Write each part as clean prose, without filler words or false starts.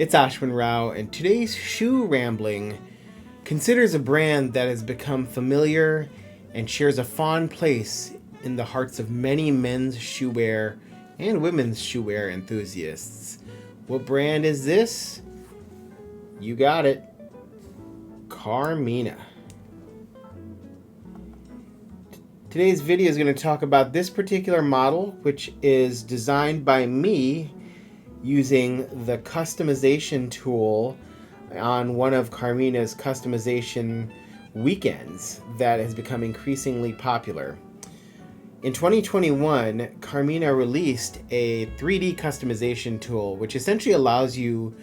It's Ashwin Rao, and today's shoe rambling considers a brand that has become familiar and shares a fond place in the hearts of many men's shoewear and women's shoewear enthusiasts. What brand is this? You got it. Carmina. Today's video is going to talk about this particular model, which is designed by me using the customization tool on one of Carmina's customization weekends that has become increasingly popular. In 2021, Carmina released a 3D customization tool, which essentially allows you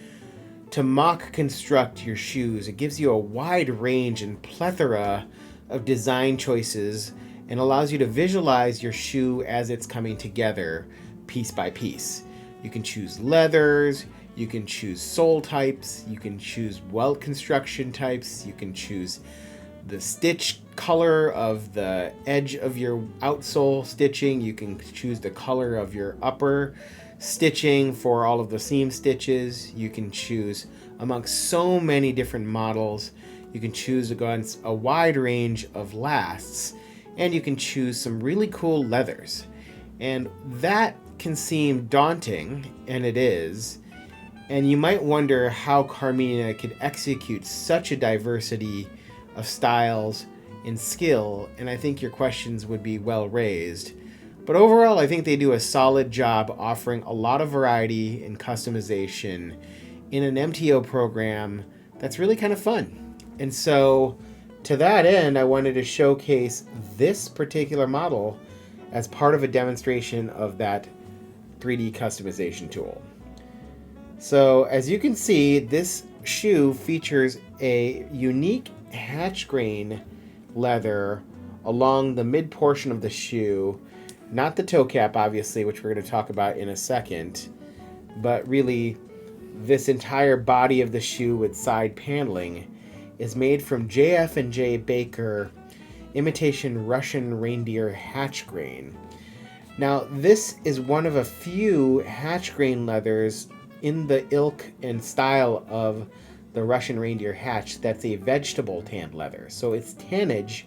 to mock construct your shoes. It gives you a wide range and plethora of design choices and allows you to visualize your shoe as it's coming together piece by piece. You can choose leathers, you can choose sole types, you can choose welt construction types, you can choose the stitch color of the edge of your outsole stitching, you can choose the color of your upper stitching for all of the seam stitches, you can choose amongst so many different models, you can choose against a wide range of lasts, and you can choose some really cool leathers. And that can seem daunting, and it is, and you might wonder how Carmina could execute such a diversity of styles and skill, and I think your questions would be well raised. But overall, I think they do a solid job offering a lot of variety and customization in an MTO program that's really kind of fun. And so, to that end, I wanted to showcase this particular model as part of a demonstration of that 3D customization tool. So as you can see, this shoe features a unique Hatchgrain leather along the mid portion of the shoe, not the toe cap obviously, which we're going to talk about in a second, but really this entire body of the shoe with side paneling is made from JF&J Baker Imitation Russian Reindeer Hatchgrain. Now, this is one of a few Hatchgrain leathers in the ilk and style of the Russian Reindeer Hatch that's a vegetable tanned leather. So its tannage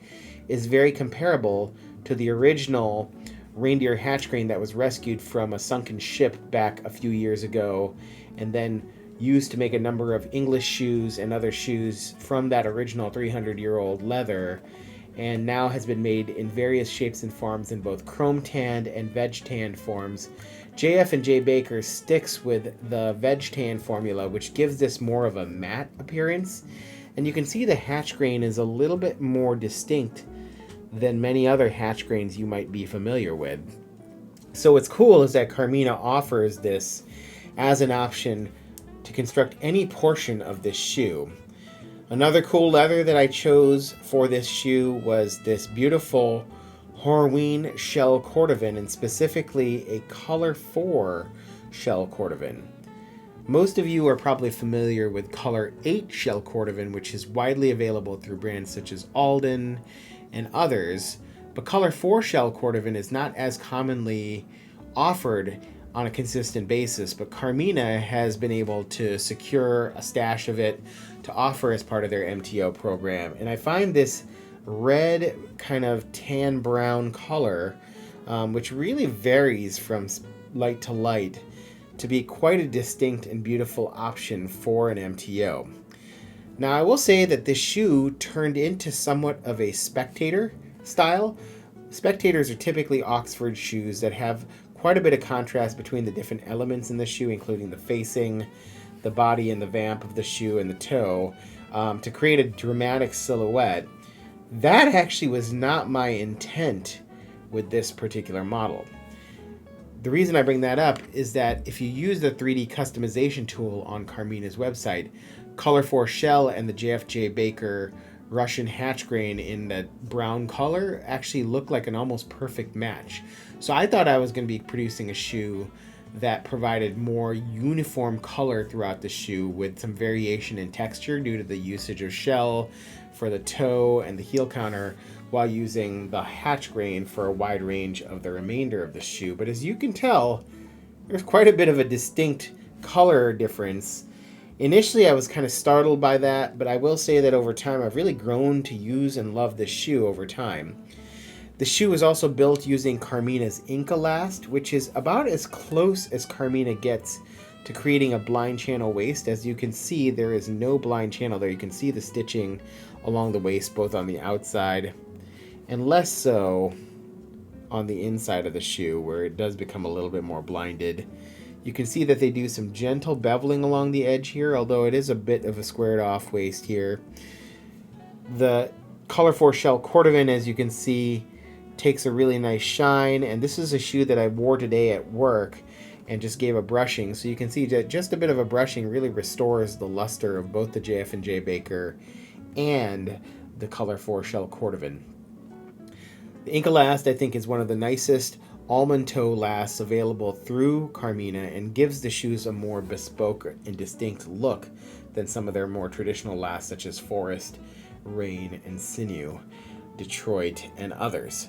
is very comparable to the original reindeer Hatchgrain that was rescued from a sunken ship back a few years ago and then used to make a number of English shoes and other shoes from that original 300-year-old leather, and now has been made in various shapes and forms in both chrome tanned and veg tanned forms. JF&J Baker sticks with the veg tan formula, which gives this more of a matte appearance, and you can see the Hatchgrain is a little bit more distinct than many other Hatchgrains you might be familiar with. So what's cool is that Carmina offers this as an option to construct any portion of this shoe. Another cool leather that I chose for this shoe was this beautiful Horween shell Cordovan, and specifically a color 4 shell Cordovan. Most of you are probably familiar with color 8 shell Cordovan, which is widely available through brands such as Alden and others, but color 4 shell Cordovan is not as commonly offered on a consistent basis, but Carmina has been able to secure a stash of it to offer as part of their MTO program. And I find this red kind of tan brown color, which really varies from light to light, to be quite a distinct and beautiful option for an MTO. Now I will say that this shoe turned into somewhat of a spectator style. Spectators are typically Oxford shoes that have quite a bit of contrast between the different elements in the shoe, including the facing, the body and the vamp of the shoe, and the toe, to create a dramatic silhouette. That actually was not my intent with this particular model. The reason I bring that up is that if you use the 3D customization tool on Carmina's website, Color 4 Shell and the JF&J Baker Russian Hatchgrain in that brown color actually look like an almost perfect match. So I thought I was going to be producing a shoe that provided more uniform color throughout the shoe with some variation in texture due to the usage of shell for the toe and the heel counter, while using the Hatchgrain for a wide range of the remainder of the shoe. But as you can tell, there's quite a bit of a distinct color difference Initially, I was kind of startled by that, but I will say that over time, I've really grown to use and love this shoe over time. The shoe is also built using Carmina's Inkalast, which is about as close as Carmina gets to creating a blind channel waist. As you can see, there is no blind channel there. You can see the stitching along the waist, both on the outside and less so on the inside of the shoe, where it does become a little bit more blinded. You can see that they do some gentle beveling along the edge here, although it is a bit of a squared off waist here. The Color 4 Shell Cordovan, as you can see, takes a really nice shine, and this is a shoe that I wore today at work and just gave a brushing. So you can see that just a bit of a brushing really restores the luster of both the JF&J Baker and the Color 4 Shell Cordovan. The Inkalast, I think, is one of the nicest almond toe lasts available through Carmina and gives the shoes a more bespoke and distinct look than some of their more traditional lasts such as Forest, Rain, and Sinew, Detroit, and others.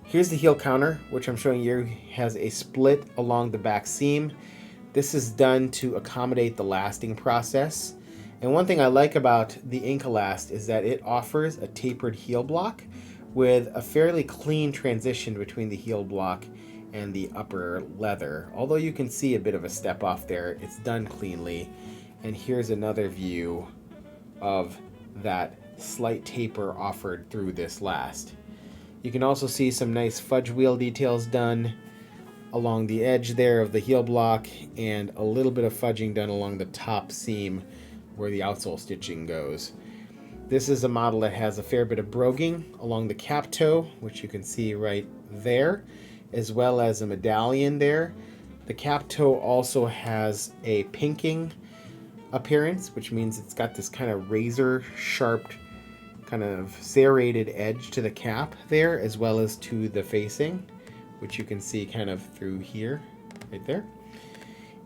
Here's the heel counter, which I'm showing you has a split along the back seam. This is done to accommodate the lasting process. And one thing I like about the Inkalast is that it offers a tapered heel block with a fairly clean transition between the heel block and the upper leather. Although you can see a bit of a step off there, it's done cleanly. And here's another view of that slight taper offered through this last. You can also see some nice fudge wheel details done along the edge there of the heel block, and a little bit of fudging done along the top seam where the outsole stitching goes. This is a model that has a fair bit of broguing along the cap toe, which you can see right there, as well as a medallion there. The cap toe also has a pinking appearance, which means it's got this kind of razor sharp, kind of serrated edge to the cap there, as well as to the facing, which you can see kind of through here, right there.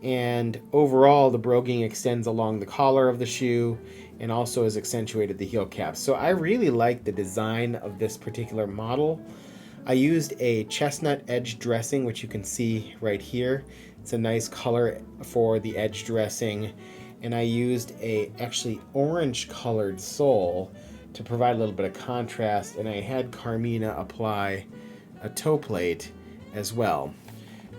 And overall, the broguing extends along the collar of the shoe and also has accentuated the heel cap. So I really like the design of this particular model. I used a chestnut edge dressing, which you can see right here. It's a nice color for the edge dressing. And I used a actually orange colored sole to provide a little bit of contrast, and I had Carmina apply a toe plate as well.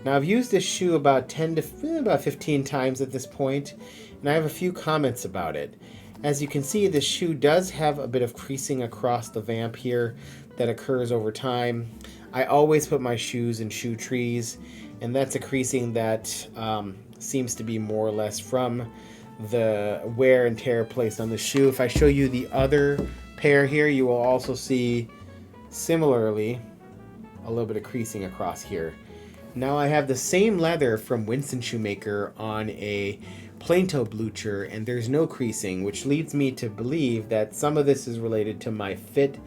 Now I've used this shoe about 15 times at this point, and I have a few comments about it. As you can see, this shoe does have a bit of creasing across the vamp here that occurs over time. I always put my shoes in shoe trees, and that's a creasing that seems to be more or less from the wear and tear placed on the shoe. If I show you the other pair here, you will also see similarly a little bit of creasing across here. Now I have the same leather from Winston Shoemaker on a plain toe blucher, and there's no creasing, which leads me to believe that some of this is related to my fit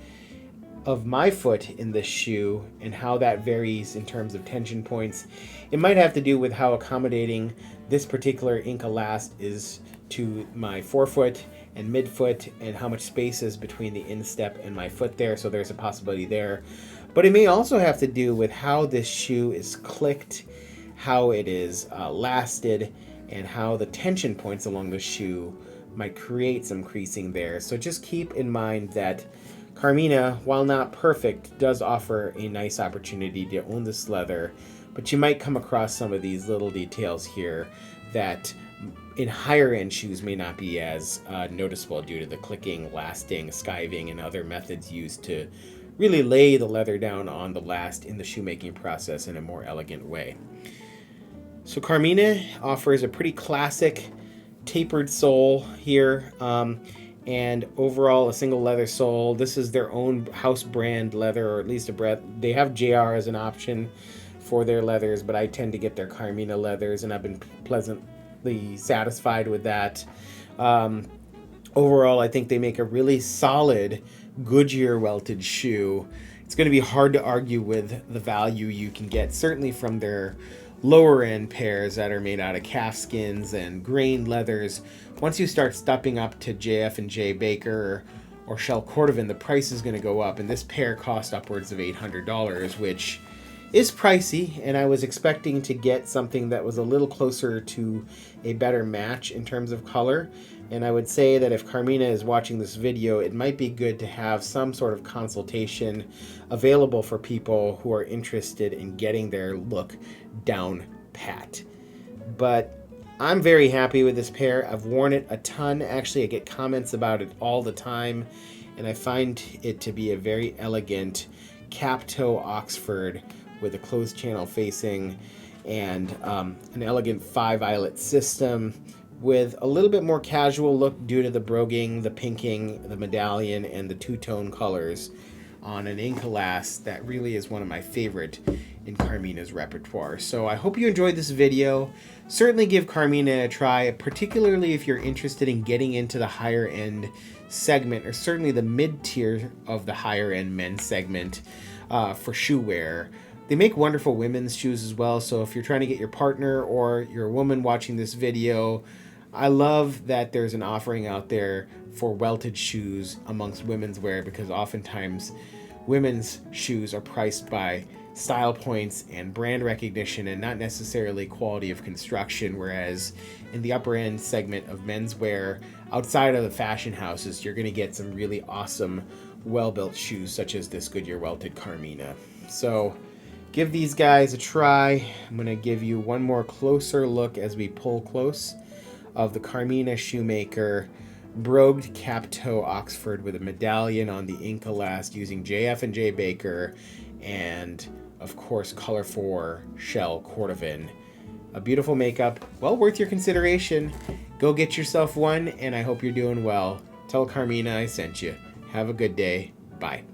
of my foot in this shoe and how that varies in terms of tension points. It might have to do with how accommodating this particular Inkalast is to my forefoot and midfoot, and how much space is between the instep and my foot there, so there's a possibility there. But it may also have to do with how this shoe is clicked, how it is lasted, and how the tension points along the shoe might create some creasing there. So just keep in mind that Carmina, while not perfect, does offer a nice opportunity to own this leather, but you might come across some of these little details here that in higher end shoes may not be as noticeable due to the clicking, lasting, skiving, and other methods used to really lay the leather down on the last in the shoemaking process in a more elegant way. So Carmina offers a pretty classic tapered sole here, and overall a single leather sole. This is their own house brand leather, or at least they have JR as an option for their leathers, but I tend to get their Carmina leathers, and I've been pleasantly satisfied with that. Overall, I think they make a really solid Goodyear welted shoe. It's going to be hard to argue with the value you can get, certainly from their lower end pairs that are made out of calf skins and grain leathers. Once you start stepping up to JF&J Baker or Shell Cordovan, the price is going to go up, and this pair cost upwards of $800, which is pricey, and I was expecting to get something that was a little closer to a better match in terms of color. And I would say that if Carmina is watching this video, it might be good to have some sort of consultation available for people who are interested in getting their look down pat. But I'm very happy with this pair. I've worn it a ton. Actually, I get comments about it all the time, and I find it to be a very elegant cap-toe Oxford with a closed channel facing and an elegant 5-eyelet system with a little bit more casual look due to the broguing, the pinking, the medallion, and the two-tone colors on an Incolast that really is one of my favorite in Carmina's repertoire. So I hope you enjoyed this video. Certainly give Carmina a try, particularly if you're interested in getting into the higher end segment, or certainly the mid-tier of the higher end men's segment for shoe wear. They make wonderful women's shoes as well, so if you're trying to get your partner or you're a woman watching this video, I love that there's an offering out there for welted shoes amongst women's wear, because oftentimes women's shoes are priced by style points and brand recognition and not necessarily quality of construction, whereas in the upper end segment of menswear, outside of the fashion houses, you're going to get some really awesome well-built shoes such as this Goodyear Welted Carmina. So give these guys a try. I'm going to give you one more closer look as we pull close of the Carmina Shoemaker brogued cap-toe Oxford with a medallion on the Incolast using JF&J Baker and, of course, Color 4 Shell Cordovan. A beautiful makeup, well worth your consideration. Go get yourself one, and I hope you're doing well. Tell Carmina I sent you. Have a good day. Bye.